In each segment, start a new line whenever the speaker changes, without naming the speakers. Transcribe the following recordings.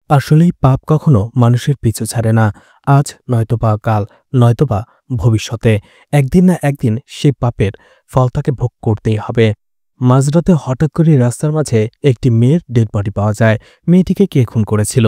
আসলেই পাপ কখনো মানুষের পিছু ছাড়ে না। আজ নয়তোবা কাল, নয়তোবা ভবিষ্যতে একদিন না একদিন সেই পাপের ফল তাকে ভোগ করতেই হবে। মাঝরাতে হঠাৎ করে রাস্তার মাঝে একটি মেয়ের ডেড বডি পাওয়া যায়। মেয়েটিকে কে খুন করেছিল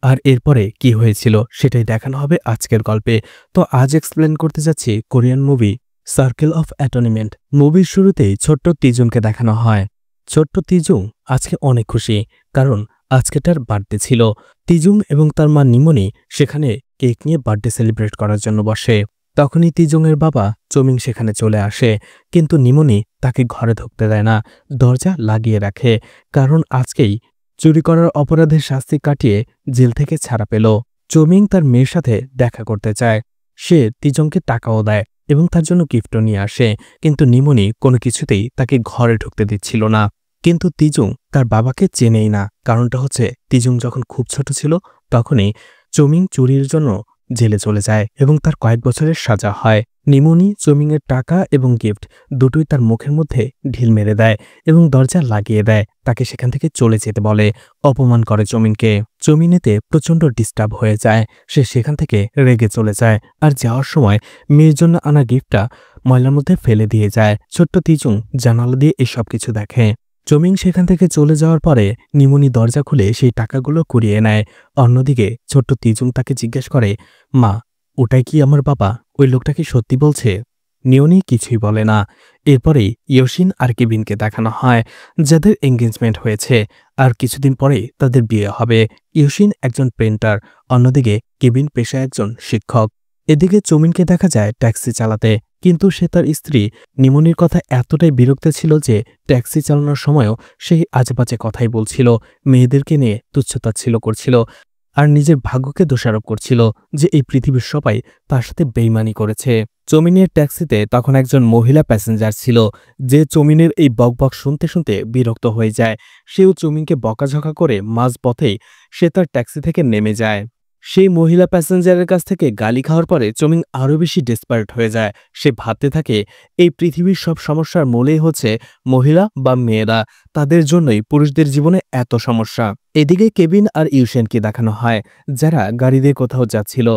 আর এরপরে কি হয়েছিল সেটাই দেখানো হবে আজকের গল্পে। তো আজ এক্সপ্লেন করতে যাচ্ছি কোরিয়ান মুভি সার্কেল অফ অ্যাটনিমেন্ট। মুভির শুরুতেই ছোট্ট তিজুংকে দেখানো হয়। ছোট্ট তিজুং আজকে অনেক খুশি, কারণ আজকে তার বার্থডে ছিল। তিজুং এবং তার মা নিমনি সেখানে কেক নিয়ে বার্থডে সেলিব্রেট করার জন্য বসে। তখনই তিজুংয়ের বাবা চমিং সেখানে চলে আসে, কিন্তু নিমনি তাকে ঘরে ঢুকতে দেয় না, দরজা লাগিয়ে রাখে। কারণ আজকেই চুরি করার অপরাধের শাস্তি কাটিয়ে জেল থেকে ছাড়া পেল। চমিং তার মেয়ের সাথে দেখা করতে চায়। সে তিজংকে টাকাও দেয় এবং তার জন্য গিফটও নিয়ে আসে, কিন্তু নিমনি কোনো কিছুতেই তাকে ঘরে ঢুকতে দিচ্ছিল না। কিন্তু তিজুং তার বাবাকে চেনেই না। কারণটা হচ্ছে তিজুং যখন খুব ছোট ছিল তখনই চমিং চুরির জন্য জেলে চলে যায় এবং তার কয়েক বছরের সাজা হয়। নিমনি চমিংয়ের টাকা এবং গিফট দুটোই তার মুখের মধ্যে ঢিল মেরে দেয় এবং দরজা লাগিয়ে দেয়। তাকে সেখান থেকে চলে যেতে বলে, অপমান করে চমিংকে। চমিনেতে প্রচণ্ড ডিস্টার্ব হয়ে যায়। সে সেখান থেকে রেগে চলে যায় আর যাওয়ার সময় মেয়ের জন্য আনা গিফটটা ময়লার মধ্যে ফেলে দিয়ে যায়। ছোট্ট তিজুং জানালা দিয়ে এসব কিছু দেখে। চমিং সেখান থেকে চলে যাওয়ার পরে নিমনি দরজা খুলে সেই টাকাগুলো কুড়িয়ে নেয়। অন্যদিকে ছোট্ট তিজুং তাকে জিজ্ঞেস করে, মা, ওটাই কি আমার বাবা? ওই লোকটা কি সত্যি বলছে? নিওনি কিছুই বলে না। এরপরেই ইয়োশিন আর কেবিনকে দেখানো হয়, যাদের এঙ্গেজমেন্ট হয়েছে আর কিছুদিন পরেই তাদের বিয়ে হবে। ইয়োশিন একজন পেন্টার, অন্যদিকে কেবিন পেশায় একজন শিক্ষক। এদিকে চমিনকে দেখা যায় ট্যাক্সি চালাতে, কিন্তু সে তার স্ত্রী নিমনির কথা এতটাই বিরক্ত ছিল যে ট্যাক্সি চালানোর সময়ও সেই আজেবাজে কথাই বলছিল, মেয়েদেরকে নিয়ে তুচ্ছতাচ্ছিল্য করছিল আর নিজের ভাগ্যকে দোষারোপ করছিল যে এই পৃথিবীর সবাই তার সাথে বেইমানি করেছে। চমিনের ট্যাক্সিতে তখন একজন মহিলা প্যাসেঞ্জার ছিল, যে চমিনের এই বকবক শুনতে শুনতে বিরক্ত হয়ে যায়। সেও চমিনকে বকাঝকা করে মাঝপথেই সে তার ট্যাক্সি থেকে নেমে যায়। সেই মহিলা প্যাসেঞ্জারের কাছ থেকে গালি খাওয়ার পরে চমিং আরও বেশি ডেসপারেট হয়ে যায়। সে ভাবতে থাকে এই পৃথিবীর সব সমস্যার মূলেই হচ্ছে মহিলা বা মেয়েরা, তাদের জন্যই পুরুষদের জীবনে এত সমস্যা। এদিকে কেবিন আর ইউশিনকে দেখানো হয়, যারা গাড়ি দিয়ে কোথাও যাচ্ছিল।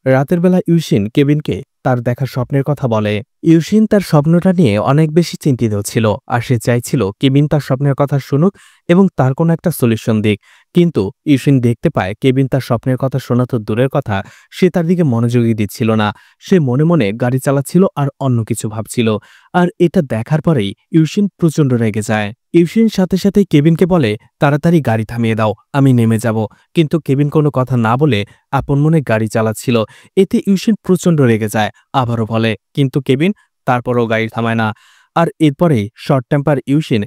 রাতের বেলা ইউশিন কেবিনকে তার দেখা স্বপ্নের কথা বলে। ইউশিন তার স্বপ্নটা নিয়ে অনেক বেশি চিন্তিত ছিল আর সে চাইছিল কেবিন তার স্বপ্নের কথা শুনুক এবং তার কোনো একটা সলিউশন দিক। কিন্তু ইউশিন দেখতে পায় কেবিন তার স্বপ্নের কথা শোনা তো দূরের কথা, সে তার দিকে মনোযোগী দিচ্ছিল না। সে মনে মনে গাড়ি চালাচ্ছিল আর অন্য কিছু ভাবছিল। আর এটা দেখার পরেই ইউশিন প্রচণ্ড রেগে যায়। ইউশিন সাথে সাথে কেবিনকে বলে, তাড়াতাড়ি গাড়ি থামিয়ে দাও, আমি নেমে যাব। কিন্তু কেবিন কোনো কথা না বলে আপন মনে গাড়ি চালাচ্ছিল। এতে ইউশিন প্রচণ্ড রেগে যায়, আবারও বলে, কিন্তু কেবিন তারপরও গাড়ি থামায় না। আর এরপরেই শর্ট টেম্পার ইউশিন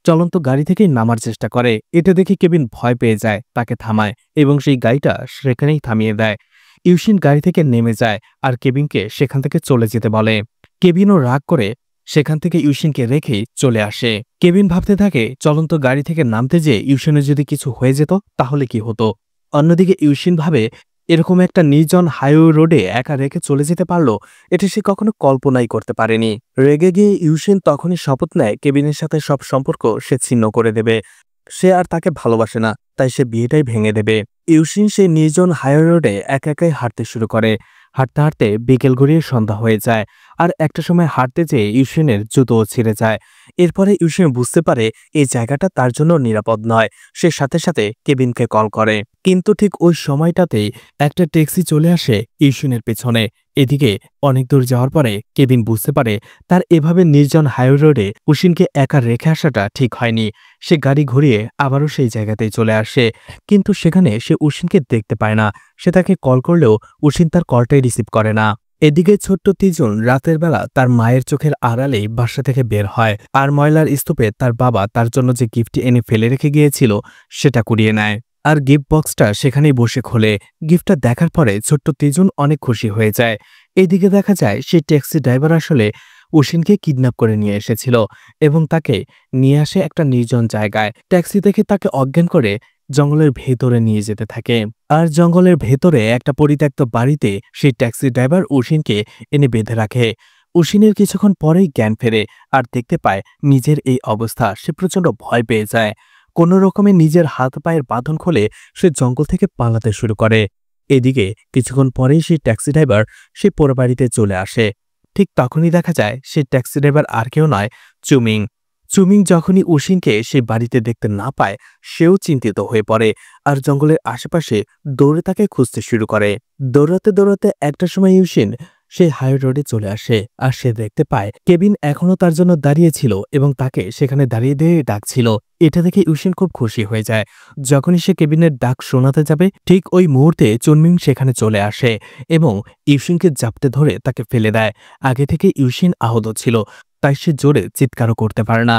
চলন্ত গাড়ি থেকেই নামার চেষ্টা করে। এটা দেখে কেবিন ভয় পেয়ে যায়, তাকে থামায় এবং সেই গাড়িটা সেখানেই থামিয়ে দেয়। ইউশিন গাড়ি থেকে নেমে যায় আর কেবিনকে সেখান থেকে চলে যেতে বলে। কেবিনও রাগ করে সেখান থেকে ইউশিনকে রেখেই চলে আসে। কেবিন ভাবতে থাকে চলন্ত গাড়ি থেকে নামতে যেয়ে ইউশিনের যদি কিছু হয়ে যেত তাহলে কি হতো। অন্যদিকে ইউশিন ভাবে এরকম একটা নির্জন হাইওয়ে রোডে একা রেখে চলে যেতে পারলো, এটা সে কখনো কল্পনাই করতে পারেনি। রেগে গিয়ে ইউশিন তখনই শপথ নেয় কেবিনের সাথে সব সম্পর্ক সে ছিন্ন করে দেবে। সে আর তাকে ভালোবাসে না, তাই সে বিয়েটাই ভেঙে দেবে। ইউশিন সেই নির্জন হাইওয়ে রোডে একা একাই হাঁটতে শুরু করে। হাঁটতে হাঁটতে বিকেল গড়িয়ে সন্ধ্যা হয়ে যায় আর একটা সময় হাঁটতে যেয়ে ইউশিনের জুতোও ছিঁড়ে যায়। এরপরে ইউশিন বুঝতে পারে এই জায়গাটা তার জন্য নিরাপদ নয়। সে সাথে সাথে কেবিনকে কল করে, কিন্তু ঠিক ওই সময়টাতেই একটা ট্যাক্সি চলে আসে ইউশিনের পেছনে। এদিকে অনেক দূর যাওয়ার পরে কেবিন বুঝতে পারে তার এভাবে নির্জন হাইওয়ে রোডে উশিনকে একা রেখে আসাটা ঠিক হয়নি। সে গাড়ি ঘুরিয়ে আবারও সেই জায়গাতেই চলে আসে, কিন্তু সেখানে সে উশিনকে দেখতে পায় না। সে তাকে কল করলেও উশিন তার কলটাই রিসিভ করে না। এদিকে ছোট্ট তিজন রাতের বেলা তার মায়ের চোখের আড়ালেই বাসা থেকে বের হয় আর ময়লার স্তূপে তার বাবা তার জন্য যে গিফট এনে ফেলে রেখে গিয়েছিল সেটা কুড়িয়ে নেয় আর গিফট বক্সটা সেখানেই বসে খোলে। গিফটটা দেখার পরে ছোট্ট তিজন অনেক খুশি হয়ে যায়। এদিকে দেখা যায় সেই ট্যাক্সি ড্রাইভার আসলে উশিনকে কিডন্যাপ করে নিয়ে এসেছিল এবং তাকে নিয়ে আসে একটা নির্জন জায়গায়। ট্যাক্সি থেকে তাকে অজ্ঞান করে জঙ্গলের ভেতরে নিয়ে যেতে থাকে আর জঙ্গলের ভেতরে একটা পরিত্যক্ত বাড়িতে সেই ট্যাক্সি ড্রাইভার উশিনকে এনে বেঁধে রাখে। উশিনের কিছুক্ষণ পরেই জ্ঞান ফেরে আর দেখতে পায় নিজের এই অবস্থা। সে প্রচণ্ড ভয় পেয়ে যায়। কোনো রকমে নিজের হাত পায়ের বাঁধন খুলে সে জঙ্গল থেকে পালাতে শুরু করে। এদিকে কিছুক্ষণ পরেই সেই ট্যাক্সি ড্রাইভার সে পোড়া বাড়িতে চলে আসে। ঠিক তখনই দেখা যায় সেই ট্যাক্সি ড্রাইভার আর কেউ নয়, চুমিং। চুমিং যখনই উশিনকে সেই বাড়িতে দেখতে না পায় সেও চিন্তিত হয়ে পড়ে আর জঙ্গলের আশেপাশে দৌড়ে তাকে খুঁজতে শুরু করে। দৌড়াতে দৌড়াতে একটা সময় ইউশিন সেই হাই রোডে চলে আসে আর সে দেখতে পায় কেবিন এখনো তার জন্য দাঁড়িয়ে ছিল এবং তাকে সেখানে দাঁড়িয়ে দিয়ে ডাকছিল। এটা দেখে ইউশিন খুব খুশি হয়ে যায়। যখনই সে কেবিনের ডাক শোনাতে যাবে ঠিক ওই মুহূর্তে চুনমিং সেখানে চলে আসে এবং ইউশিনকে জাপটে ধরে তাকে ফেলে দেয়। আগে থেকে ইউশিন আহত ছিল, তাই সে জোরে চিৎকারও করতে পারে না।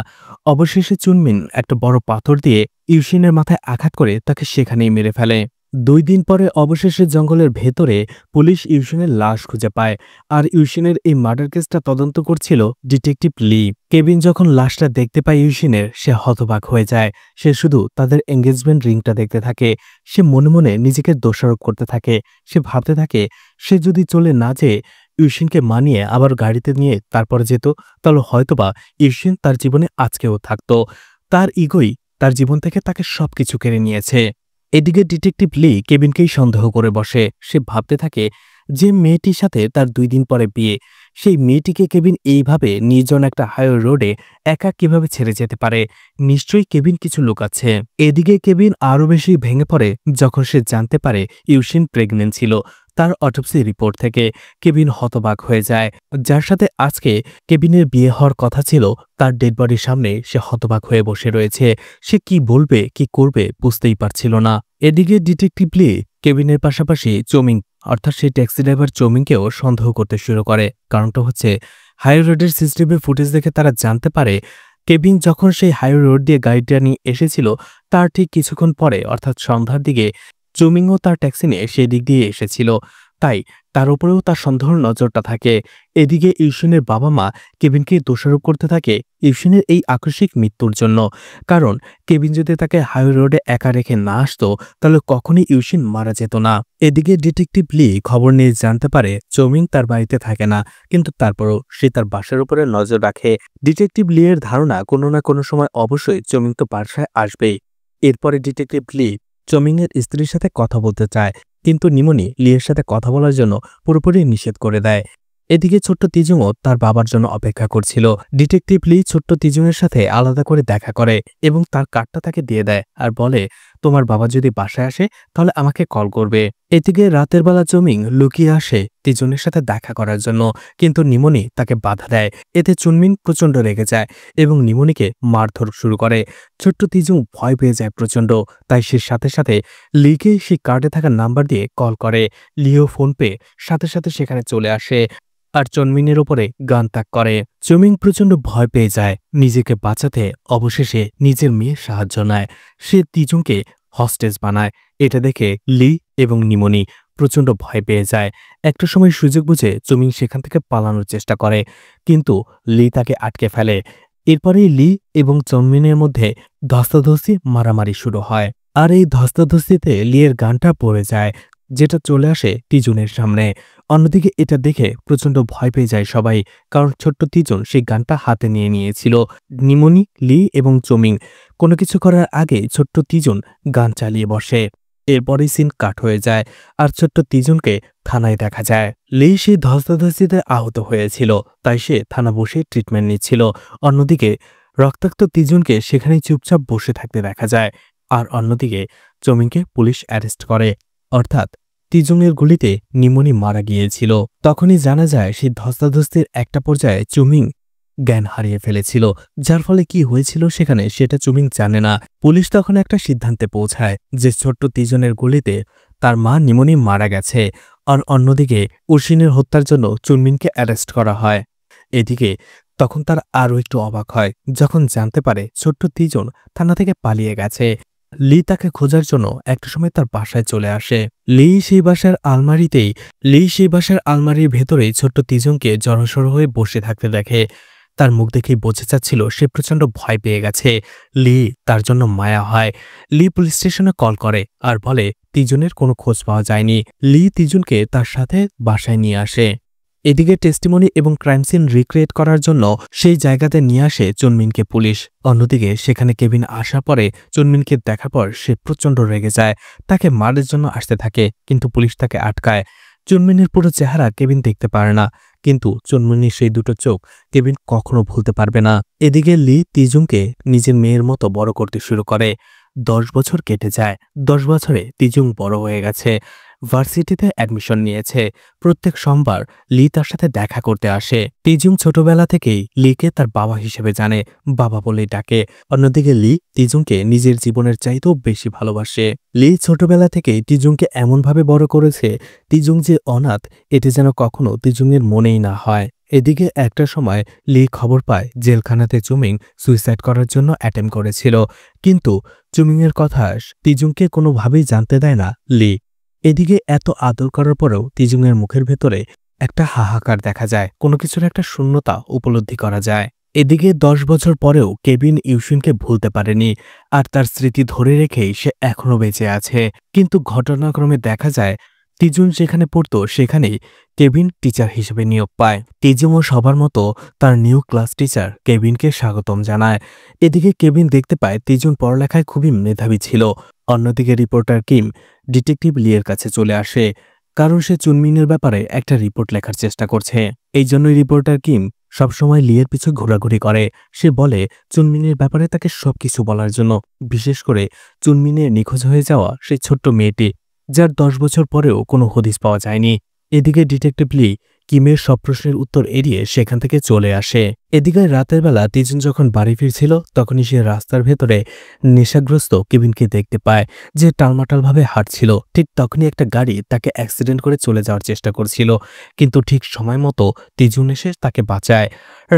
অবশেষে চুনমিন একটা বড় পাথর দিয়ে ইউশিনের মাথায় আঘাত করে তাকে সেখানেই মেরে ফেলে। 2 দিন পরে অবশেষে জঙ্গলের ভেতরে পুলিশ ইউশিনের লাশ খুঁজে পায় আর ইউশিনের এই মার্ডার কেসটা তদন্ত করছিল ডিটেকটিভ লি। কেবিন যখন লাশটা দেখতে পায় ইউশিনের, সে হতবাক হয়ে যায়। সে শুধু তাদের এঙ্গেজমেন্ট রিংটা দেখতে থাকে। সে মনে মনে নিজেকে দোষারোপ করতে থাকে। সে ভাবতে থাকে সে যদি চলে না যেয়ে ইউশিনকে মানিয়ে আবার গাড়িতে নিয়ে তারপর যেত, তাহলে হয়তোবা ইউশিন তার জীবনে আজকেও থাকতো। তার ইগোই তার জীবন থেকে তাকে সবকিছু কেড়ে নিয়েছে। এদিকে ডিটেকটিভ লি কেবিনকেই সন্দেহ করে বসে। সে ভাবতে থাকে যে মেয়েটির সাথে তার 2 দিন পরে বিয়ে, সেই মেয়েটিকে কেবিন এইভাবে নির্জন একটা হাইওয়ে রোডে একা কিভাবে ছেড়ে যেতে পারে। নিশ্চয়ই কেবিন কিছু লুকাচ্ছে। এদিকে কেবিন আরও বেশি ভেঙে পড়ে যখন সে জানতে পারে ইউশিন প্রেগনেন্ট ছিল। তার অটোপসি রিপোর্ট থেকে কেবিন হতবাক হয়ে যায়। যার সাথে আজকে কেবিনের বিয়ে হওয়ার কথা ছিল, তার ডেড বডির সামনে সে হতবাক হয়ে বসে রয়েছে। সে কি বলবে কি করবে বুঝতেই পারছিল না। এদিকে ডিটেকটিভ লি কেবিনের পাশাপাশি চৌমিং অর্থাৎ সেই ট্যাক্সি ড্রাইভার চৌমিংকেও সন্দেহ করতে শুরু করে। কারণটা হচ্ছে হাই রোডের সিসিটিভি ফুটেজ দেখে তারা জানতে পারে কেবিন যখন সেই হাই রোড দিয়ে গাড়িটা নিয়ে এসেছিল তার ঠিক কিছুক্ষণ পরে অর্থাৎ সন্ধ্যার দিকে চৌমিংও তার ট্যাক্সি নিয়ে সেই দিক দিয়ে এসেছিল। তাই তার উপরেও তার সন্দেহের নজরটা থাকে। এদিকে ইউশিনের বাবা মা কেবিনকে দোষারোপ করতে থাকে ইউশিনের এই আকস্মিক মৃত্যুর জন্য। কারণ কেবিন যদি তাকে হাইওয়ে রোডে একা রেখে না আসতো তাহলে কখনই ইউশিন মারা যেত না। এদিকে ডিটেকটিভ লি খবর নিয়ে জানতে পারে চৌমিং তার বাড়িতে থাকে না, কিন্তু তারপরও সে তার বাসার উপরে নজর রাখে। ডিটেকটিভ লি এর ধারণা কোনো না কোনো সময় অবশ্যই চৌমিং তো বাসায় আসবেই। এরপরে ডিটেকটিভ লি চৌমিংয়ের স্ত্রীর সাথে কথা বলতে চায়, কিন্তু নিমনি লিয়ের সাথে কথা বলার জন্য পুরোপুরি নিষেধ করে দেয়। এদিকে ছোট্ট তিজুংও তার বাবার জন্য অপেক্ষা করছিল। ডিটেকটিভ লি ছোট্ট তিজুংয়ের সাথে আলাদা করে দেখা করে এবং তার কার্ডটা তাকে দিয়ে দেয় আর বলে, তোমার বাবা যদি বাসায় আসে তাহলে আমাকে কল করবে। এদিকে রাতের বেলা চৌমিং লুকিয়ে আসে তিজুনের সাথে দেখা করার জন্য, কিন্তু নিমনি তাকে বাধা দেয়। এতে চুনমিন প্রচণ্ড রেগে যায় এবং নিমনিকে মারধর শুরু করে। ছোট্ট তিজুং ভয় পেয়ে যায় প্রচণ্ড, তাই সে সাথে সাথে লিকে সেই কার্ডে থাকা নাম্বার দিয়ে কল করে। লিও ফোন পেয়ে সাথে সাথে সেখানে চলে আসে আর চনমিনের ওপরে গান তাক করে। চৌমিং প্রচণ্ড ভয় পেয়ে যায়। নিজেকে বাঁচাতে অবশেষে নিজের মেয়ের সাহায্য নেয়। সে তিজুংকে হস্টেজ বানায়। এটা দেখে লি এবং নিমনি প্রচণ্ড ভয় পেয়ে যায়। একটা সময় সুযোগ বুঝে চৌমিং সেখান থেকে পালানোর চেষ্টা করে, কিন্তু লি তাকে আটকে ফেলে। এরপরেই লি এবং চনমিনের মধ্যে ধস্তাধস্তি মারামারি শুরু হয় আর এই ধস্তাধস্তিতে লিয়ের গানটা পড়ে যায়, যেটা চলে আসে তিজুনের সামনে। অন্যদিকে এটা দেখে প্রচণ্ড ভয় পেয়ে যায় সবাই, কারণ ছোট্ট তিজুন সেই গানটা হাতে নিয়ে নিয়েছিল। নিমনি, লি এবং চৌমিং কোনো কিছু করার আগে ছোট্ট তিজুন গান চালিয়ে বসে। এরপরেই সিন কাট হয়ে যায় আর ছোট্ট তিজুনকে থানায় দেখা যায়। লি সেই ধস্তাধস্তিতে আহত হয়েছিল, তাই সে থানা বসে ট্রিটমেন্ট নিচ্ছিল। অন্যদিকে রক্তাক্ত তিজুনকে সেখানেই চুপচাপ বসে থাকতে দেখা যায়। আর অন্যদিকে চৌমিংকে পুলিশ অ্যারেস্ট করে, অর্থাৎ তিজুংয়ের গুলিতে নিমনি মারা গিয়েছিল। তখনই জানা যায় সেই ধস্তাধস্তির একটা পর্যায়ে চুমিং জ্ঞান হারিয়ে ফেলেছিল। যার ফলে কি হয়েছিল সেখানে সেটা চুমিং জানে না। পুলিশ তখন একটা সিদ্ধান্তে পৌঁছায় যে ছোট্ট তিজনের গুলিতে তার মা নিমনি মারা গেছে। আর অন্যদিকে উশিনের হত্যার জন্য চুনমিনকে অ্যারেস্ট করা হয়। এদিকে তখন তার আরও একটু অবাক হয় যখন জানতে পারে ছোট্ট তিজন থানা থেকে পালিয়ে গেছে। লি তাকে খোঁজার জন্য একটা সময় তার বাসায় চলে আসে। লি সেই বাসার আলমারির ভেতরেই ছোট্ট তিজনকে জড়সড় হয়ে বসে থাকতে দেখে। তার মুখ দেখেই বোঝা যাচ্ছিল সে প্রচণ্ড ভয় পেয়ে গেছে। লি তার জন্য মায়া হয়। লি পুলিশ স্টেশনে কল করে আর বলে তিজনের কোনো খোঁজ পাওয়া যায়নি। লি তিজনকে তার সাথে বাসায় নিয়ে আসে। এদিকে টেস্টিমনি এবং ক্রাইম সিন রিক্রিয়েট করার জন্য সেই জায়গাতে নিয়ে আসে চুনমিনকে পুলিশ। অন্যদিকে সেখানে কেবিন আসার পরে চুনমিনকে দেখার পর সে প্রচণ্ড রেগে যায়, তাকে মারার জন্য আসতে থাকে, কিন্তু পুলিশ তাকে আটকায়। চুনমিনের পুরো চেহারা কেবিন দেখতে পারে না, কিন্তু চুনমিনির সেই দুটো চোখ কেবিন কখনো ভুলতে পারবে না। এদিকে লি তিজুংকে নিজের মেয়ের মতো বড় করতে শুরু করে। 10 বছর কেটে যায়। 10 বছরে তিজুং বড় হয়ে গেছে, ভার্সিটিতে অ্যাডমিশন নিয়েছে। প্রত্যেক সোমবার লি তার সাথে দেখা করতে আসে। তিজুং ছোটবেলা থেকেই লিকে তার বাবা হিসেবে জানে, বাবা বলেই ডাকে। অন্যদিকে লি তিজুংকে নিজের জীবনের চাইতেও বেশি ভালোবাসে। লি ছোটবেলা থেকেই তিজুংকে এমনভাবে বড় করেছে, তিজুং যে অনাথ এটি যেন কখনো তিজুংয়ের মনেই না হয়। এদিকে একটা সময় লি খবর পায় জেলখানাতে চুমিং সুইসাইড করার জন্য অ্যাটেম্প করেছিল, কিন্তু চুমিংয়ের কথা তিজুংকে কোনোভাবেই জানতে দেয় না লি। এদিকে এত আদর করার পরেও তিজুংয়ের মুখের ভেতরে একটা হাহাকার দেখা যায়, কোনো কিছুর একটা শূন্যতা উপলব্ধি করা যায়। এদিকে 10 বছর পরেও কেবিন ইউশিনকে ভুলতে পারেনি, আর তার স্মৃতি ধরে রেখেই সে এখনো বেঁচে আছে। কিন্তু ঘটনাক্রমে দেখা যায় তিজুং যেখানে পড়তো সেখানেই কেবিন টিচার হিসেবে নিয়োগ পায়। তিজুংও সবার মতো তার নিউ ক্লাস টিচার কেবিনকে স্বাগতম জানায়। এদিকে কেবিন দেখতে পায় তিজুং পড়ালেখায় খুবই মেধাবী ছিল। অন্যদিকে রিপোর্টার কিম ডিটেকটিভ লিয়ের কাছে চলে আসে, কারণ সে চুনমিনের ব্যাপারে একটা রিপোর্ট লেখার চেষ্টা করছে। এই জন্যই রিপোর্টার কিম সবসময় লিয়ের পিছু ঘোরাঘুরি করে। সে বলে চুনমিনের ব্যাপারে তাকে সবকিছু বলার জন্য, বিশেষ করে চুনমিনের নিখোঁজ হয়ে যাওয়া সেই ছোট্ট মেয়েটি, যার 10 বছর পরেও কোনো হদিস পাওয়া যায়নি। এদিকে ডিটেকটিভ লি কিমের সব প্রশ্নের উত্তর এড়িয়ে সেখান থেকে চলে আসে। এদিকে রাতের বেলা তিজুং যখন বাড়ি ফিরছিল তখনই সে রাস্তার ভেতরে নেশাগ্রস্ত কেবিনকে দেখতে পায়, যে টালমাটালভাবে হাঁটছিল। ঠিক তখনই একটা গাড়ি তাকে অ্যাক্সিডেন্ট করে চলে যাওয়ার চেষ্টা করছিল, কিন্তু ঠিক সময় মতো তিজুং এসে তাকে বাঁচায়।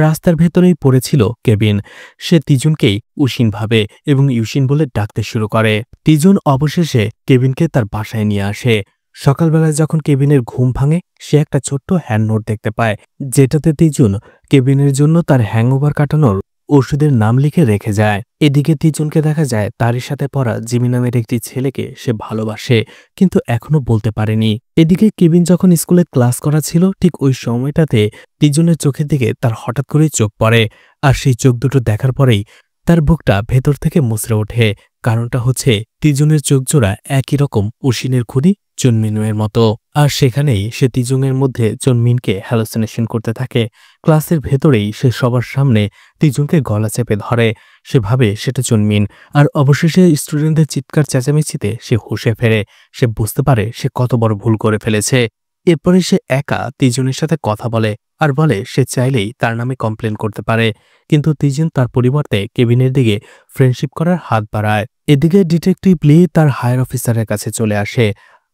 রাস্তার ভেতরেই পড়েছিল কেবিন। সে তিজুনকেই উশিন ভাবে এবং ইউশিন বলে ডাকতে শুরু করে। তিজুন অবশেষে কেবিনকে তার বাসায় নিয়ে আসে। সকালবেলায় যখন কেবিনের ঘুম ভাঙে সে একটা ছোট্ট হ্যান্ড নোট দেখতে পায়, যেটাতে তিজুন কেবিনের জন্য তার হ্যাংওভার কাটানোর ওষুধের নাম লিখে রেখে যায়। এদিকে তিজুনকে দেখা যায় তারই সাথে পড়া জিমি নামের একটি ছেলেকে সে ভালোবাসে, কিন্তু এখনো বলতে পারেনি। এদিকে কেবিন যখন স্কুলে ক্লাস করা ছিল ঠিক ওই সময়টাতে তিজুনের চোখের দিকে তার হঠাৎ করেই চোখ পড়ে, আর সেই চোখ দুটো দেখার পরেই তার বুকটা ভেতর থেকে মুচড়ে ওঠে। কারণটা হচ্ছে তিজুনের চোখজোড়া একই রকম উশিনের খুনি চুনমিনের মতো, আর সেখানেই সে তিজুংয়ের মধ্যে চুনমিনকে হ্যালুসিনেশন করতে থাকে। ক্লাসের ভেতরেই সে সবার সামনে তিজুংকে গলা চেপে ধরে। সে ভাবে সেটা চুনমিন, আর অবশেষে স্টুডেন্টদের চিৎকার চেঁচামেচিতে সে হুঁশে ফেরে। সে বুঝতে পারে সে কত বড় ভুল করে ফেলেছে। এরপরে সে একা তিজুনের সাথে কথা বলে আর বলে সে চাইলেই তার নামে কমপ্লেন করতে পারে, কিন্তু তিজুন তার পরিবর্তে কেবিনের দিকে ফ্রেন্ডশিপ করার হাত বাড়ায়। এদিকে ডিটেকটিভ লি তার হায়ার অফিসারের কাছে চলে আসে,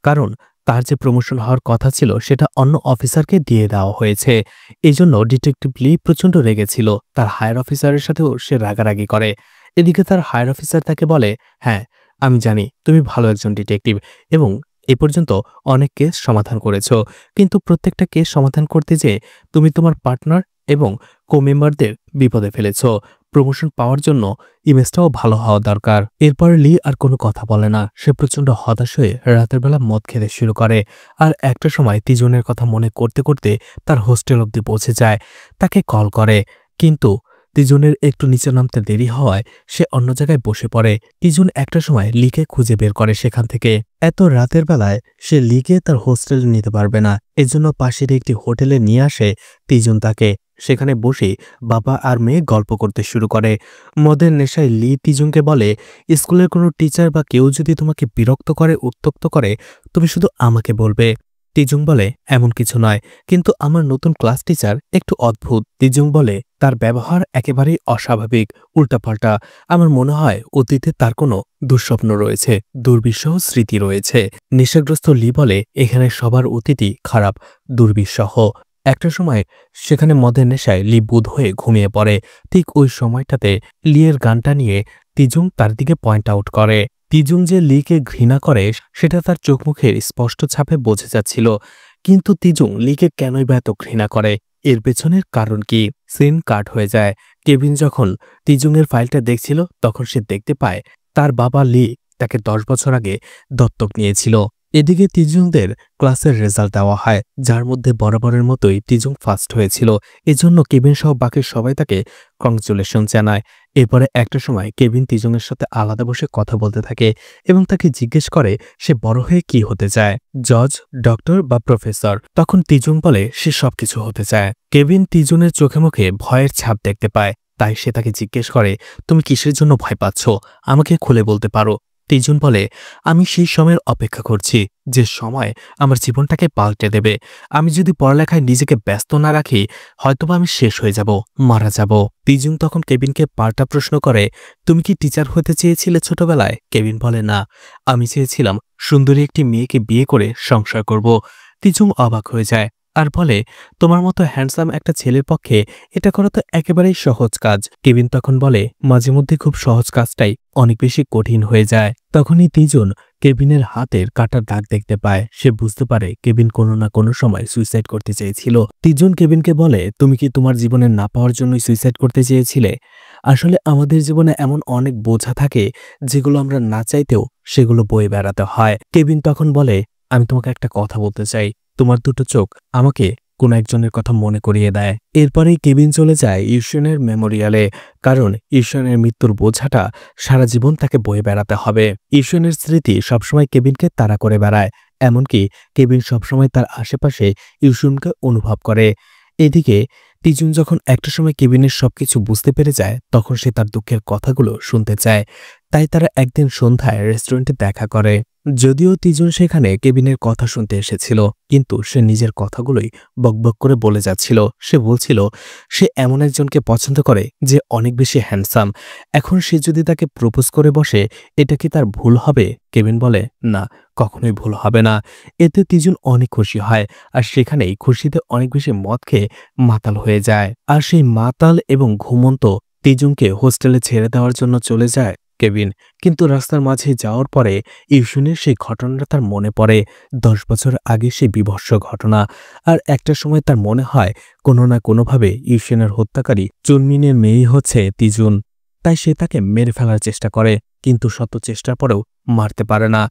কারণ তার যে প্রমোশন হওয়ার কথা ছিল সেটা অন্য অফিসারকে দিয়ে দেওয়া হয়েছে। এই জন্য ডিটেকটিভ লি প্রচণ্ড রেগেছিল। তার হায়ার অফিসারের সাথেও সে রাগারাগি করে। এদিকে তার হায়ার অফিসার তাকে বলে, হ্যাঁ আমি জানি তুমি ভালো একজন ডিটেকটিভ এবং এ পর্যন্ত অনেক কেস সমাধান করেছো, কিন্তু প্রত্যেকটা কেস সমাধান করতে যেয়ে তুমি তোমার পার্টনার এবং কো মেম্বারদের বিপদে ফেলেছো। প্রমোশন পাওয়ার জন্য ইমেজটাও ভালো হওয়া দরকার। এরপর লি আর কোনো কথা বলে না। সে প্রচণ্ড হতাশ হয়ে রাতের বেলা মদ খেতে শুরু করে, আর একটা সময় তিজুনের কথা মনে করতে করতে তার হোস্টেল অবধি পৌঁছে যায়। তাকে কল করে, কিন্তু তিজুনের একটু নিচে নামতে দেরি হওয়ায় সে অন্য জায়গায় বসে পড়ে। তিজুন একটা সময় লিকে খুঁজে বের করে সেখান থেকে। এত রাতের বেলায় সে লিকে তার হোস্টেলে নিতে পারবে না, এজন্য পাশের একটি হোটেলে নিয়ে আসে তিজুন তাকে। সেখানে বসে বাবা আর মেয়ে গল্প করতে শুরু করে। মদের নেশায় লি তিজুনকে বলে, স্কুলের কোনো টিচার বা কেউ যদি তোমাকে বিরক্ত করে, উত্ত্যক্ত করে, তুমি শুধু আমাকে বলবে। তিজুং বলে, এমন কিছু নয়, কিন্তু আমার নতুন ক্লাস টিচার একটু অদ্ভুত। তিজুং বলে, তার ব্যবহার একেবারেই অস্বাভাবিক, উল্টাপাল্টা। আমার মনে হয় অতীতে তার কোনো দুঃস্বপ্ন রয়েছে, দুর্বিষহ স্মৃতি রয়েছে। নেশাগ্রস্ত লি বলে, এখানে সবার অতীতই খারাপ, দুর্বিষহ। একটা সময় সেখানে মদের নেশায় লি বুঁদ হয়ে ঘুমিয়ে পড়ে। ঠিক ওই সময়টাতে লিয়ের গানটা নিয়ে তিজুং তার দিকে পয়েন্ট আউট করে। তিজুং যে লিকে ঘৃণা করে সেটা তার চোখ মুখের স্পষ্ট ছাপে বোঝা যাচ্ছিল, কিন্তু তিজুং লিকে কেনই বা এত ঘৃণা করে, এর পেছনের কারণ কি? সিন কাট হয়ে যায়। কেভিন যখন তিজুংয়ের ফাইলটা দেখছিল তখন সে দেখতে পায় তার বাবা লি তাকে 10 বছর আগে দত্তক নিয়েছিল। এদিকে তিজুংদের ক্লাসের রেজাল্ট দেওয়া হয়, যার মধ্যে বরাবরের মতোই তিজুং ফার্স্ট হয়েছিল। এজন্য কেবিন সহ বাকি সবাই তাকে কংগ্রেচুলেশন জানায়। এরপরে একটা সময় কেবিন তিজুংয়ের সাথে আলাদা বসে কথা বলতে থাকে এবং তাকে জিজ্ঞেস করে সে বড় হয়ে কি হতে চায়, জজ, ডক্টর বা প্রফেসর। তখন তিজুং বলে সে সবকিছু হতে চায়। কেবিন তিজুংয়ের চোখে মুখে ভয়ের ছাপ দেখতে পায়, তাই সে তাকে জিজ্ঞেস করে তুমি কিসের জন্য ভয় পাচ্ছ, আমাকে খুলে বলতে পারো। তিজুন বলে আমি সেই সময়ের অপেক্ষা করছি যে সময় আমার জীবনটাকে পাল্টে দেবে। আমি যদি পড়ালেখায় নিজেকে ব্যস্ত না রাখি হয়তোবা আমি শেষ হয়ে যাব, মারা যাব। তিজুং তখন কেবিনকে পাল্টা প্রশ্ন করে তুমি কি টিচার হতে চেয়েছিলে ছোটবেলায়? কেবিন বলে না, আমি চেয়েছিলাম সুন্দরী একটি মেয়েকে বিয়ে করে সংসার করব। তিজুং অবাক হয়ে যায় আর বলে তোমার মতো হ্যান্ডসাম একটা ছেলের পক্ষে এটা করা তো একেবারেই সহজ কাজ। কেবিন তখন বলে মাঝে মধ্যে খুব সহজ কাজটাই অনেক বেশি কঠিন হয়ে যায়। তখনই তিজুন কেবিনের হাতের কাটার দাগ দেখতে পায়। সে বুঝতে পারে কেবিন কোনো না কোনো সময় সুইসাইড করতে চেয়েছিল। তিজুন কেবিনকে বলে তুমি কি তোমার জীবনে না পাওয়ার জন্যই সুইসাইড করতে চেয়েছিলে? আসলে আমাদের জীবনে এমন অনেক বোঝা থাকে যেগুলো আমরা না চাইতেও সেগুলো বয়ে বেড়াতে হয়। কেবিন তখন বলে আমি তোমাকে একটা কথা বলতে চাই, তোমার দুটো চোখ আমাকে কোন একজনের কথা মনে করিয়ে দেয়। এরপরেই কেবিন চলে যায় ইউশনের মেমোরিয়ালে, কারণ ইউশনের মৃত্যুর বোঝাটা সারা জীবন তাকে বয়ে বেড়াতে হবে। ইউশনের স্মৃতি সবসময় কেবিনকে তাড়া করে বেড়ায়, এমনকি কেবিন সবসময় তার আশেপাশে ইউশনকে অনুভব করে। এদিকে তিজুন যখন একটা সময় কেবিনের সবকিছু বুঝতে পেরে যায় তখন সে তার দুঃখের কথাগুলো শুনতে চায়। তাই তারা একদিন সন্ধ্যায় রেস্টুরেন্টে দেখা করে। যদিও তিজুন সেখানে কেবিনের কথা শুনতে এসেছিল, কিন্তু সে নিজের কথাগুলোই বকবক করে বলে যাচ্ছিল। সে বলছিল সে এমন একজনকে পছন্দ করে যে অনেক বেশি হ্যান্ডসাম। এখন সে যদি তাকে প্রপোজ করে বসে এটা কি তার ভুল হবে? কেবিন বলে না, কখনোই ভুল হবে না। এতে তিজুন অনেক খুশি হয় আর সেখানেই খুশিতে অনেক বেশি মদ খেয়ে মাতাল হয়ে যায়। আর সেই মাতাল এবং ঘুমন্ত তিজুংকে হোস্টেলে ছেড়ে দেওয়ার জন্য চলে যায় কেবিন। কিন্তু রাস্তার মাঝে যাওয়ার পরে ইউশুনের সেই ঘটনাটা তার মনে পড়ে, 10 বছর আগে সেই বিভৎস ঘটনা। আর একটা সময় তার মনে হয় কোনো না কোনোভাবে ইউশুনের হত্যাকারী চুনমিনের মেয়েই হচ্ছে তিজুন। তাই সে তাকে মেরে ফেলার চেষ্টা করে, কিন্তু শত চেষ্টার পরেও মারতে পারে না।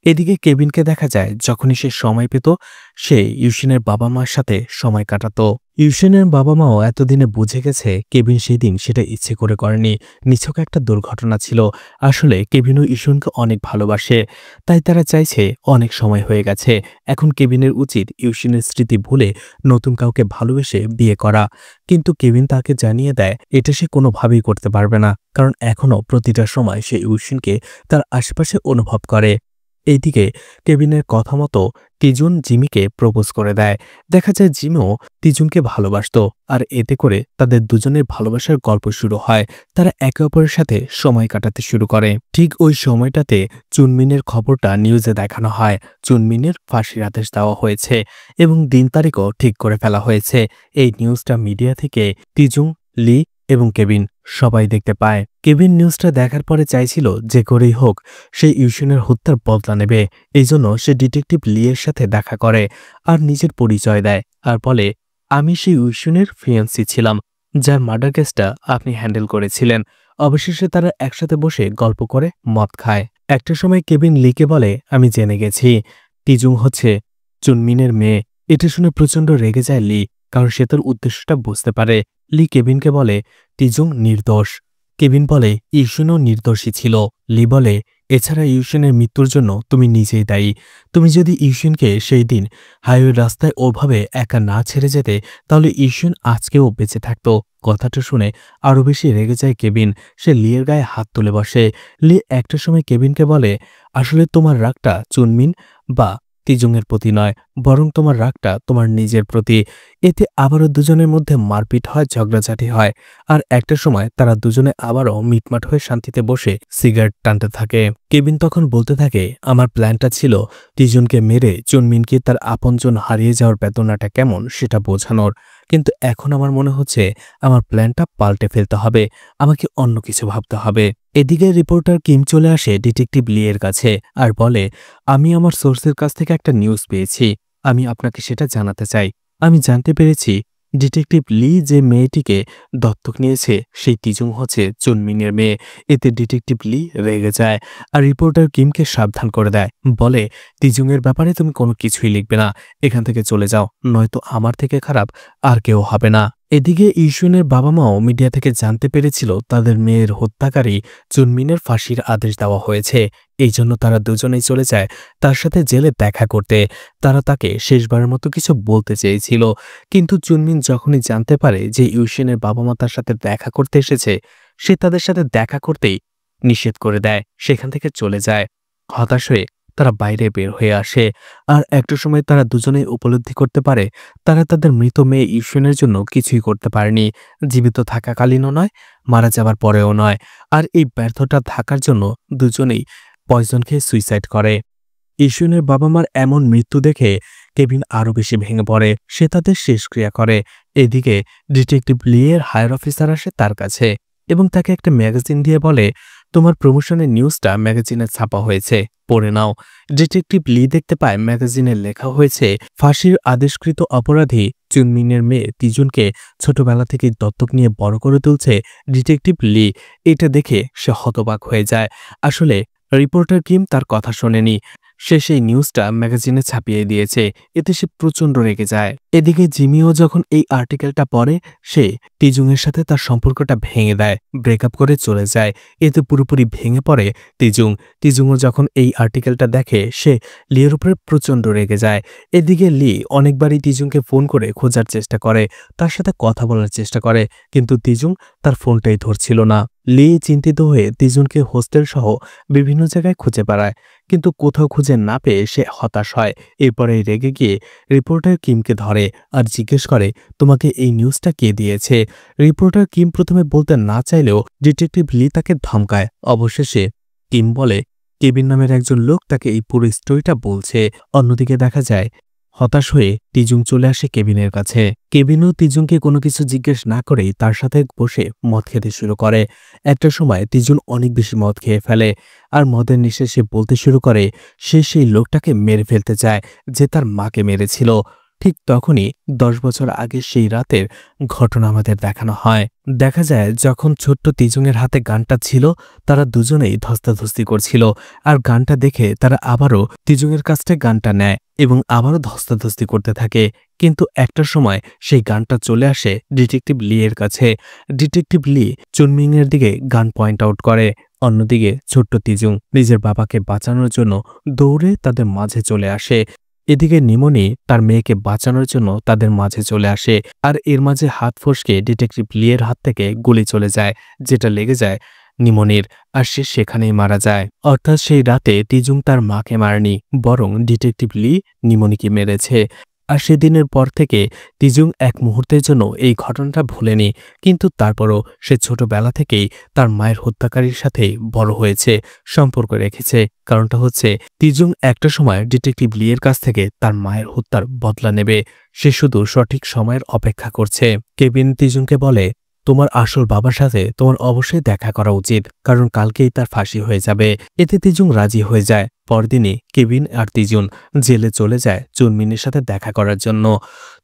এদিকে কেবিনকে দেখা যায় যখনই সে সময় পেত সে ইউশিনের বাবা মার সাথে সময় কাটাতো। ইউশিনের বাবা মাও এতদিনে বুঝে গেছে কেবিন সেদিন সেটা ইচ্ছে করে করেনি, নিছক একটা দুর্ঘটনা ছিল। আসলে কেবিনও ইউশনকে অনেক ভালোবাসে, তাই তারা চাইছে অনেক সময় হয়ে গেছে, এখন কেবিনের উচিত ইউশিনের স্মৃতি ভুলে নতুন কাউকে ভালোবেসে বিয়ে করা। কিন্তু কেবিন তাকে জানিয়ে দেয় এটা সে কোনোভাবেই করতে পারবে না, কারণ এখনও প্রতিটা সময় সে ইউশিনকে তার আশেপাশে অনুভব করে। এইদিকে কেবিনের কথা মতো তিজুন জিমিকে প্রপোজ করে দেয়। দেখা যায় জিমিও তিজুনকে ভালোবাসতো, আর এতে করে তাদের দুজনের ভালোবাসার গল্প শুরু হয়। তারা একে অপরের সাথে সময় কাটাতে শুরু করে। ঠিক ওই সময়টাতে চুনমিনের খবরটা নিউজে দেখানো হয়। চুনমিনের ফাঁসির আদেশ দেওয়া হয়েছে এবং দিন তারিখও ঠিক করে ফেলা হয়েছে। এই নিউজটা মিডিয়া থেকে তিজুং, লি এবং কেবিন সবাই দেখতে পায়। কেবিন নিউজটা দেখার পরে চাইছিল যে করেই হোক সে ইউশনের হত্যার বদলা নেবে। এই জন্য সে ডিটেকটিভ লিয়ের সাথে দেখা করে আর নিজের পরিচয় দেয় আর বলে আমি সেই ইউশনের ফিয়ান্সি ছিলাম যার মার্ডার কেসটা আপনি হ্যান্ডেল করেছিলেন। অবশেষে তারা একসাথে বসে গল্প করে মদ খায়। একটা সময় কেবিন লিকে বলে আমি জেনে গেছি তিজুং হচ্ছে চুনমিনের মেয়ে। এটা শুনে প্রচণ্ড রেগে যায় লি, কারণ সে তার উদ্দেশ্যটা বুঝতে পারে। লি কেবিনকে বলে তিজুং নির্দোষ। কেবিন বলে ইউশনও নির্দোষী ছিল। লি বলে এছাড়া ইউশনের মৃত্যুর জন্য তুমি নিজেই দায়ী। তুমি যদি ইউশনকে সেই দিন হাইওয়ে রাস্তায় ওভাবে একা না ছেড়ে যেতে তাহলে ইউশন আজকেও বেঁচে থাকতো। কথাটা শুনে আরও বেশি রেগে যায় কেবিন। সে লিয়ের গায়ে হাত তুলে বসে। লি একটা সময় কেবিনকে বলে আসলে তোমার রাগটা চুনমিন বা তিজুংয়ের প্রতি নয়, বরং তোমার রাগটা তোমার নিজের প্রতি। এতে আবারও দুজনের মধ্যে মারপিট হয়, ঝগড়াঝাটি হয়, আর একটা সময় তারা দুজনে আবারও মিটমাট হয়ে শান্তিতে বসে সিগারেট টানতে থাকে। কেবিন তখন বলতে থাকে আমার প্ল্যানটা ছিল তিজুনকে মেরে চুনমিনকে তার আপনজন হারিয়ে যাওয়ার বেদনাটা কেমন সেটা বোঝানোর, কিন্তু এখন আমার মনে হচ্ছে আমার প্ল্যানটা পাল্টে ফেলতে হবে, আমাকে অন্য কিছু ভাবতে হবে। এদিকে রিপোর্টার কিম চলে আসে ডিটেকটিভ লিয়ের কাছে আর বলে আমি আমার সোর্সের কাছ থেকে একটা নিউজ পেয়েছি, আমি আপনাকে সেটা জানাতে চাই। আমি জানতে পেরেছি ডিটেকটিভ লি যে মেয়েটিকে দত্তক নিয়েছে সেই তিজুং হচ্ছে চুনমিনের মেয়ে। এতে ডিটেকটিভ লি রেগে যায় আর রিপোর্টার কিমকে সাবধান করে দেয়, বলে তিজুংয়ের ব্যাপারে তুমি কোনো কিছুই লিখবে না, এখান থেকে চলে যাও, নয়তো আমার থেকে খারাপ আর কেউ হবে না। এদিকে ইউশুনের বাবা মাও মিডিয়া থেকে জানতে পেরেছিল তাদের মেয়ের হত্যাকারী চুনমিনের ফাঁসির আদেশ দেওয়া হয়েছে। এই জন্য তারা দুজনেই চলে যায় তার সাথে জেলে দেখা করতে। তারা তাকে শেষবারের মতো কিছু বলতে চেয়েছিল, কিন্তু চুনমিন যখনই জানতে পারে যে ইউশুনের বাবা মা তার সাথে দেখা করতে এসেছে, সে তাদের সাথে দেখা করতেই নিষেধ করে দেয়, সেখান থেকে চলে যায়। হতাশ হয়ে তারা বাইরে বের হয়ে আসে আর একটা সময় তারা দুজনেই উপলব্ধি করতে পারে তারা তাদের মৃত মেয়ে ইউশুনের জন্য কিছুই করতে পারেনি, জীবিত থাকাকালীনও নয়, মারা যাবার পরেও নয়। আর এই ব্যর্থতা থাকার জন্য দুজনেই পয়জন খেয়ে সুইসাইড করে। ইউশুনের বাবা মার এমন মৃত্যু দেখে কেভিন আরও বেশি ভেঙে পড়ে, সে তাদের শেষক্রিয়া করে। এদিকে ডিটেকটিভ লিয়ের হায়ার অফিসার আসে তার কাছে এবং তাকে একটা ম্যাগাজিন দিয়ে বলে, তোমার প্রমোশনের নিউজটা ম্যাগাজিনে ছাপা হয়েছে, পড়ে নাও। ডিটেকটিভ লি দেখতে পায় ম্যাগাজিনে লেখা হয়েছে ফাঁসির আদেশকৃত অপরাধী চুনমিনের মেয়ে তিজুনকে ছোটবেলা থেকেই দত্তক নিয়ে বড় করে তুলছে ডিটেকটিভ লি। এটা দেখে সে হতবাক হয়ে যায়। আসলে রিপোর্টার কিম তার কথা শোনেনি, সে সেই নিউজটা ম্যাগাজিনে ছাপিয়ে দিয়েছে। এতে সে প্রচণ্ড রেগে যায়। এদিকে জিমিও যখন এই আর্টিকেলটা পড়ে, সে তিজুংয়ের সাথে তার সম্পর্কটা ভেঙে দেয়, ব্রেকআপ করে চলে যায়। এতে পুরোপুরি ভেঙে পড়ে তিজুংও যখন এই আর্টিকেলটা দেখে, সে লির উপরে প্রচণ্ড রেগে যায়। এদিকে লি অনেকবারই তিজুংকে ফোন করে খোঁজার চেষ্টা করে, তার সাথে কথা বলার চেষ্টা করে, কিন্তু তিজুং তার ফোনটাই ধরছিল না। লি চিন্তিত হয়ে তিজুনকে হোস্টেল সহ বিভিন্ন জায়গায় খুঁজে বেড়ায়, কিন্তু কোথাও খুঁজে না পেয়ে সে হতাশ হয়। এরপরে রেগে গিয়ে রিপোর্টার কিমকে ধরে আর জিজ্ঞেস করে, তোমাকে এই নিউজটা কে দিয়েছে? রিপোর্টার কিম প্রথমে বলতে না চাইলেও ডিটেকটিভ লি তাকে ধমকায়। অবশেষে কিম বলে কেবিন নামের একজন লোক তাকে এই পুরো স্টোরিটা বলছে। অন্যদিকে দেখা যায় হতাশ হয়ে তিজুং চলে আসে কেবিনের কাছে। কেবিনও তিজুংকে কোনো কিছু জিজ্ঞেস না করেই তার সাথে বসে মদ খেতে শুরু করে। একটা সময় তিজুং অনেক বেশি মদ খেয়ে ফেলে আর মদের নেশে সে বলতে শুরু করে সে সেই লোকটাকে মেরে ফেলতে চায় যে তার মাকে মেরেছিল। ঠিক তখনই 10 বছর আগে সেই রাতের ঘটনা আমাদের দেখানো হয়। দেখা যায় যখন ছোট্ট তিজুংয়ের হাতে গানটা ছিল, তারা দুজনেই ধস্তাধস্তি করছিল আর গানটা দেখে তারা আবারও তিজুংয়ের কাছ থেকে গানটা নেয় এবং আবারও ধস্তাধস্তি করতে থাকে। কিন্তু একটা সময় সেই গানটা চলে আসে ডিটেকটিভ লি এর কাছে। ডিটেকটিভ লি চুনমিংয়ের দিকে গান পয়েন্ট আউট করে। অন্যদিকে ছোট্ট তিজুং নিজের বাবাকে বাঁচানোর জন্য দৌড়ে তাদের মাঝে চলে আসে। এদিকে নিমনি তার মেয়েকে বাঁচানোর জন্য তাদের মাঝে চলে আসে আর এর মাঝে হাত ফসকে ডিটেকটিভ লিয়ের হাত থেকে গুলি চলে যায়, যেটা লেগে যায় নিমনির, আর সে সেখানেই মারা যায়। অর্থাৎ সেই রাতে তিজুং তার মাকে মারেনি, বরং ডিটেকটিভ লি নিমনিকে মেরেছে। আর সেদিনের পর থেকে তিজুং এক মুহূর্তের জন্য এই ঘটনাটা ভুলেনি, কিন্তু তারপরও সে ছোটবেলা থেকেই তার মায়ের হত্যাকারীর সাথেই বড় হয়েছে, সম্পর্ক রেখেছে। কারণটা হচ্ছে তিজুং একটা সময় ডিটেকটিভ লিয়ের কাছ থেকে তার মায়ের হত্যার বদলা নেবে, সে শুধু সঠিক সময়ের অপেক্ষা করছে। কেবিন তিজুংকে বলে, তোমার আসল বাবার সাথে তোমার অবশ্যই দেখা করা উচিত, কারণ কালকেই তার ফাঁসি হয়ে যাবে। এতে তিজুং রাজি হয়ে যায়। পরদিনই কেবিন আর তিজুন জেলে চলে যায় চুনমিনের সাথে দেখা করার জন্য।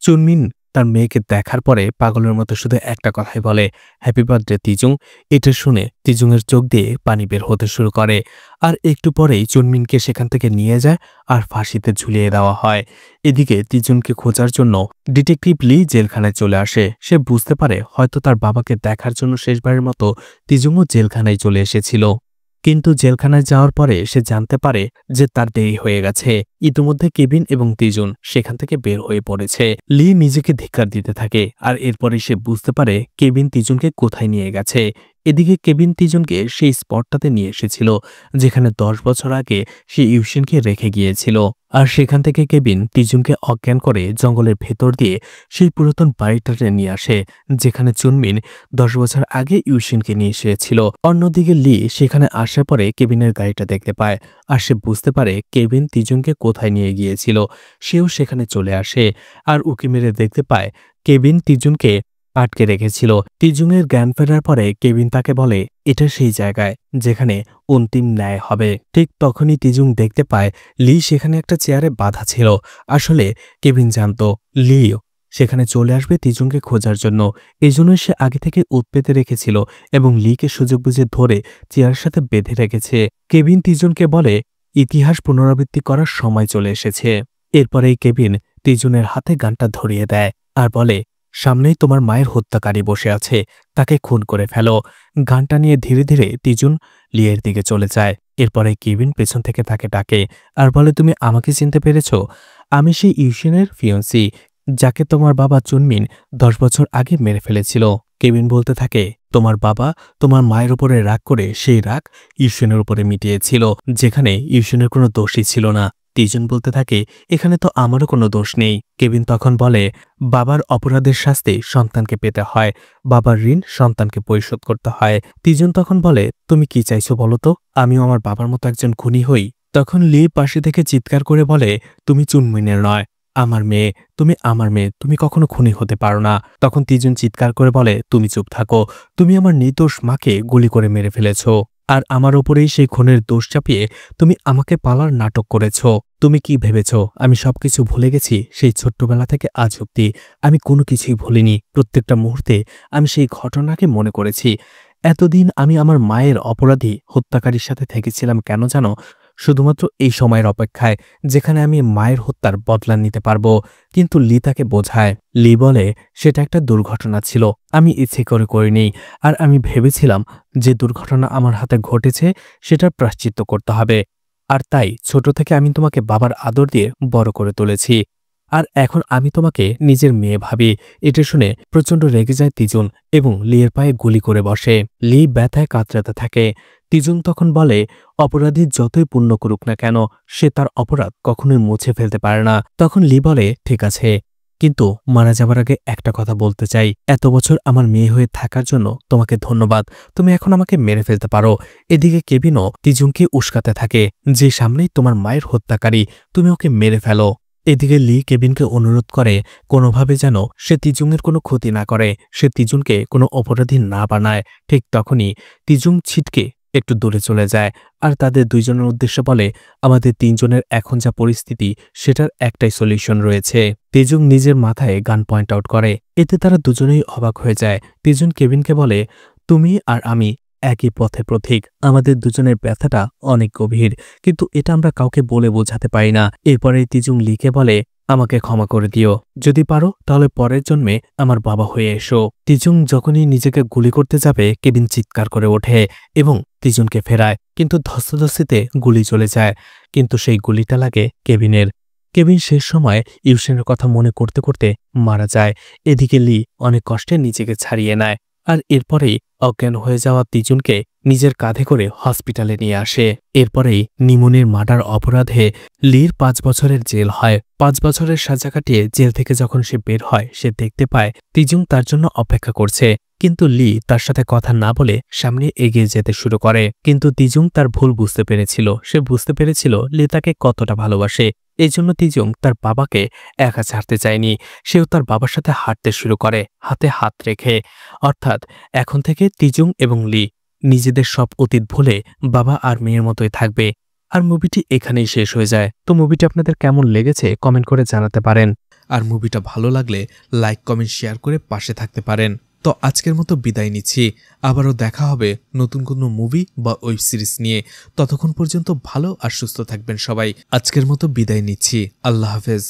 চুনমিন তার মেয়েকে দেখার পরে পাগলের মতো শুধু একটা কথাই বলে, হ্যাপি বার্থডে তিজুং। এটা শুনে তিজুংয়ের চোখ দিয়ে পানি বের হতে শুরু করে। আর একটু পরেই চুনমিনকে সেখান থেকে নিয়ে যায় আর ফাঁসিতে ঝুলিয়ে দেওয়া হয়। এদিকে তিজুনকে খোঁজার জন্য ডিটেকটিভ লি জেলখানায় চলে আসে। সে বুঝতে পারে হয়তো তার বাবাকে দেখার জন্য শেষবারের মতো তিজুংও জেলখানায় চলে এসেছিল। কিন্তু জেলখানায় যাওয়ার পরে সে জানতে পারে যে তার দেরি হয়ে গেছে। ইতিমধ্যে কেবিন এবং তিজুন সেখান থেকে বের হয়ে পড়েছে। লি নিজেকে ধিক্কার দিতে থাকে আর এরপরে সে বুঝতে পারে কেবিন তিজুনকে কোথায় নিয়ে গেছে। এদিকে কেবিন তিজুনকে সেই স্পটটাতে নিয়ে এসেছিল যেখানে 10 বছর আগে সে ইউশিনকে রেখে গিয়েছিল। আর সেখান থেকে কেবিন তিজুনকে অজ্ঞান করে জঙ্গলের ভেতর দিয়ে সেই পুরাতন বাড়িটাতে নিয়ে আসে যেখানে চুনমিন 10 বছর আগে ইউশিনকে নিয়ে এসেছিল। অন্যদিকে লি সেখানে আসার পরে কেবিনের গাড়িটা দেখতে পায় আর সে বুঝতে পারে কেবিন তিজুনকে কোথায় নিয়ে গিয়েছিল। সেও সেখানে চলে আসে আর উকি মেরে দেখতে পায় কেবিন তিজুনকে আটকে রেখেছিল। তিজুংয়ের জ্ঞান ফেরার পরে কেবিন তাকে বলে, এটা সেই জায়গায় যেখানে অন্তিম ন্যায় হবে। ঠিক তখনই তিজুং দেখতে পায় লি সেখানে একটা চেয়ারে বাঁধা ছিল। আসলে কেবিন জানত লি সেখানে চলে আসবে তিজুংকে খোঁজার জন্য। এজন্যই সে আগে থেকে উৎপেতে রেখেছিল এবং লিকে সুযোগ বুঝে ধরে চেয়ারের সাথে বেঁধে রেখেছে। কেভিন তিজুনকে বলে, ইতিহাস পুনরাবৃত্তি করার সময় চলে এসেছে। এরপরেই কেভিন তিজুনের হাতে গানটা ধরিয়ে দেয় আর বলে, সামনেই তোমার মায়ের হত্যাকারী বসে আছে, তাকে খুন করে ফেলো। গানটা নিয়ে ধীরে ধীরে তিজুন লিয়ের দিকে চলে যায়। এরপরে কেভিন পেছন থেকে তাকে ডাকে আর বলে, তুমি আমাকে চিনতে পেরেছ? আমি সেই ইউশিনের ফিয়ন্সি, যাকে তোমার বাবা চুনমিন 10 বছর আগে মেরে ফেলেছিল। কেভিন বলতে থাকে, তোমার বাবা তোমার মায়ের উপরে রাগ করে সেই রাগ ইউশিনের উপরে মিটিয়েছিল, যেখানে ইউশিনের কোনো দোষই ছিল না। তিজুন বলতে থাকে, এখানে তো আমারও কোনো দোষ নেই। কেভিন তখন বলে, বাবার অপরাধের শাস্তি সন্তানকে পেতে হয়, বাবার ঋণ সন্তানকে পরিশোধ করতে হয়। তিজুন তখন বলে, তুমি কি চাইছো বলো তো? আমিও আমার বাবার মতো একজন খুনি হই? তখন লি পাশে থেকে চিৎকার করে বলে, তুমি চুনমিনের নয়, আমার মেয়ে, তুমি আমার মেয়ে, তুমি কখনো খুনি হতে পারো না। তখন তিজুন চিৎকার করে বলে, তুমি চুপ থাকো, তুমি আমার নির্দোষ মাকে গুলি করে মেরে ফেলেছ, আর আমার ওপরেই সেই খুনের দোষ চাপিয়ে তুমি আমাকে পালার নাটক করেছ। তুমি কি ভেবেছ আমি সবকিছু ভুলে গেছি? সেই ছোট্টবেলা থেকে আজ অব্দি আমি কোনো কিছুই ভুলিনি। প্রত্যেকটা মুহূর্তে আমি সেই ঘটনাকে মনে করেছি। এতদিন আমি আমার মায়ের অপরাধী হত্যাকারীর সাথে থেকেছিলাম কেন জানো? শুধুমাত্র এই সময়ের অপেক্ষায় যেখানে আমি মায়ের হত্যার বদলা নিতে পারবো। কিন্তু লি তাকে বোঝায়। লি বলে, সেটা একটা দুর্ঘটনা ছিল, আমি ইচ্ছে করে করিনি। আর আমি ভেবেছিলাম যে দুর্ঘটনা আমার হাতে ঘটেছে সেটার প্রায়শ্চিত্ত করতে হবে। আর তাই ছোট থেকে আমি তোমাকে বাবার আদর দিয়ে বড় করে তুলেছি, আর এখন আমি তোমাকে নিজের মেয়ে ভাবি। এটা শুনে প্রচণ্ড রেগে যায় তিজুন এবং লিয়ের পায়ে গুলি করে বসে। লি ব্যথায় কাতরাতে থাকে। তিজুন তখন বলে, অপরাধী যতই পুণ্য করুক না কেন, সে তার অপরাধ কখনোই মুছে ফেলতে পারে না। তখন লি বলে, ঠিক আছে, কিন্তু মারা যাবার আগে একটা কথা বলতে চাই। এত বছর আমার মেয়ে হয়ে থাকার জন্য তোমাকে ধন্যবাদ। তুমি এখন আমাকে মেরে ফেলতে পারো। এদিকে কেভিনও তিজুংকে উস্কাতে থাকে, যে সামনেই তোমার মায়ের হত্যাকারী, তুমি ওকে মেরে ফেলো। এদিকে লি কেভিনকে অনুরোধ করে কোনোভাবে যেন সে তিজুংয়ের কোনো ক্ষতি না করে, সে তিজুনকে কোনো অপরাধী না বানায়। ঠিক তখনই তিজুং ছিটকে একটু দূরে চলে যায় আর তাদের দুইজনের উদ্দেশ্যে বলে, আমাদের তিনজনের এখন যা পরিস্থিতি সেটার একটাই সলিউশন রয়েছে। তিজুং নিজের মাথায় গান পয়েন্ট আউট করে। এতে তারা দুজনেই অবাক হয়ে যায়। তিজুং কেভিনকে বলে, তুমি আর আমি একই পথের পথিক, আমাদের দুজনের ব্যথাটা অনেক গভীর, কিন্তু এটা আমরা কাউকে বলে বোঝাতে পারি না। এরপরেই তিজুং লিকে বলে, আমাকে ক্ষমা করে দিও, যদি পারো তাহলে পরের জন্মে আমার বাবা হয়ে এসো। তিজুং যখনই নিজেকে গুলি করতে যাবে, কেভিন চিৎকার করে ওঠে এবং তিজুংকে ফেরায়, কিন্তু ধস্তাধস্তিতে গুলি চলে যায়। কিন্তু সেই গুলিটা লাগে কেভিনের। কেভিন শেষ সময় ইউশিনের কথা মনে করতে করতে মারা যায়। এদিকে লি অনেক কষ্টে নিজেকে ছাড়িয়ে নেয় আর এরপরেই অজ্ঞান হয়ে যাওয়া তিজুনকে নিজের কাঁধে করে হসপিটালে নিয়ে আসে। এরপরেই নিমোনির মার্ডার অপরাধে লির 5 বছরের জেল হয়। 5 বছরের সাজা কাটিয়ে জেল থেকে যখন সে বের হয়, সে দেখতে পায় তিজুং তার জন্য অপেক্ষা করছে। কিন্তু লি তার সাথে কথা না বলে সামনে এগিয়ে যেতে শুরু করে। কিন্তু তিজুং তার ভুল বুঝতে পেরেছিল। সে বুঝতে পেরেছিল লি তাকে কতটা ভালোবাসে। এই জন্য তিজুং তার বাবাকে একা ছাড়তে চায়নি। সেও তার বাবার সাথে হাঁটতে শুরু করে, হাতে হাত রেখে। অর্থাৎ এখন থেকে তিজুং এবং লি নিজেদের সব অতীত ভুলে বাবা আর মেয়ের মতোই থাকবে। আর মুভিটি এখানেই শেষ হয়ে যায়। তো মুভিটি আপনাদের কেমন লেগেছে কমেন্ট করে জানাতে পারেন। আর মুভিটা ভালো লাগলে লাইক কমেন্ট শেয়ার করে পাশে থাকতে পারেন। তো আজকের মতো বিদায় নিচ্ছি। আবারও দেখা হবে নতুন কোনো মুভি বা ওয়েব সিরিজ নিয়ে। ততক্ষণ পর্যন্ত ভালো আর সুস্থ থাকবেন সবাই। আজকের মতো বিদায় নিচ্ছি। আল্লাহ হাফেজ।